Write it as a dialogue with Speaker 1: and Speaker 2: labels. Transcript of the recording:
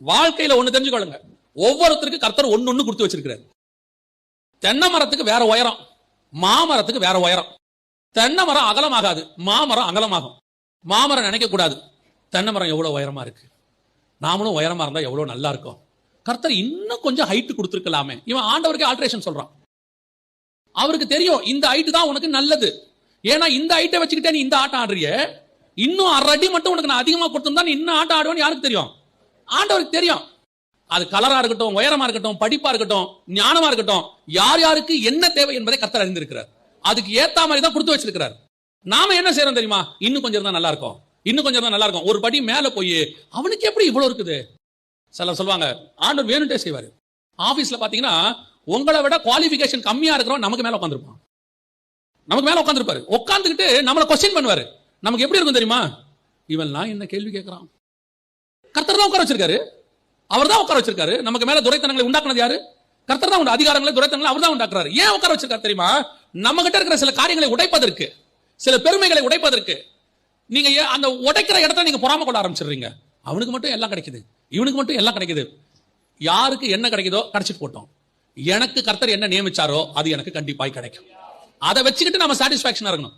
Speaker 1: வாழ்க்கையில ஒண்ணு தெரிஞ்சுக்கொள்ளுங்க, ஒவ்வொருத்தருக்கு கர்த்தர் ஒண்ணு கொடுத்து வச்சிருக்கிறார். தென்னை மரத்துக்கு வேற உயரம், மாமரத்துக்கு வேற உயரம். தென்னை மரம் அகலமாகாது, மாமரம் அகலமாகும். மாமரம் நினைக்க கூடாது, தென்னை மரம் எவ்வளவு உயரமா இருக்கு, நாமளும் உயரமா இருந்தா எவ்வளவு நல்லா இருக்கும். கர்த்தர் இன்னும் கொஞ்சம் ஹைட் கொடுத்திருக்கலாமே. இவன் ஆண்டவருக்கு ஆல்ட்ரேஷன் சொல்றான். அவருக்கு தெரியும் இந்த ஹைட் தான் உனக்கு நல்லது. ஏன்னா இந்த ஹைட்டை வச்சுக்கிட்டே நீ இந்த ஆட்டம் ஆடுறிய, இன்னும் 1.5 அடி மட்டும் உனக்கு நான் அதிகமா கொடுத்திருந்தா நீ இன்னும் ஆட்டம் ஆடுவேன்னு யாருக்கு தெரியும்? ஆண்டவருக்கு தெரியும். அது கலரா இருக்கட்டும், உயரமா இருக்கட்டும், படிப்பா இருக்கட்டும், ஞானமா இருக்கட்டும், யார் யாருக்கு என்ன தேவை என்பதை கர்த்தர் அறிந்திருக்கிறார். அதுக்கு ஏத்த மாதிரி தான் கொடுத்து வச்சிருக்கிறார். நாம என்ன செய்யறோம் தெரியுமா? இன்னும் கொஞ்சம் இருந்தா நல்லா இருக்கும், இன்னும் கொஞ்சம் இருந்தா நல்லா இருக்கும். ஒரு படி மேல போய் அவனுக்கு எப்படி இவ்வளவு இருக்குது? சிலர் சொல்லுவாங்க ஆண்டவர் வேணும்ட்டே செய்வாரு. ஆபீஸ்ல பாத்தீங்கன்னா உங்களை விட குவாலிஃபிகேஷன் கம்மியா இருக்கிறோம் நமக்கு மேல உட்காந்துருப்பான். நமக்கு மேல உட்காந்துருப்பாரு, உட்காந்துக்கிட்டு நம்மளை கொஸ்டின் பண்ணுவாரு. நமக்கு எப்படி இருக்கும் தெரியுமா? இவன்லாம் என்ன கேள்வி கேட்கறான்? கர்த்தர் தான் உட்கார வச்சிருக்காரு, அவர் தான் உட்கார வச்சிருக்காரு. நமக்கு மேல துரைத்தனங்களை உண்டாக்குனது யாரு? கர்த்தர் தான். அதிகாரங்களை துரைத்தனங்களை அவர் தான் உண்டாக்குறாரு. ஏன் உட்கார வச்சிருக்காரு தெரியுமா? நம்ம கிட்ட இருக்கிற சில காரியங்களை உடைப்பதற்கு, சில பெருமைகளை உடைப்பதற்கு. நீங்க அந்த உடைக்கிற இடத்துல நீங்க பொறாம கொள்ள ஆரம்பிச்சிடுறீங்க. அவனுக்கு மட்டும் எல்லாம் கிடைக்குது, இவனுக்கு மட்டும் எல்லாம் கிடைக்குது. யாருக்கு என்ன கிடைக்குதோ கிடைச்சிட்டு போட்டோம். எனக்கு கர்த்தர் என்ன நியமிச்சாரோ அது எனக்கு கண்டிப்பாய் கிடைக்கும். அதை வச்சுக்கிட்டு நம்ம சாட்டிஸ்பாக்சனா இருக்கணும்.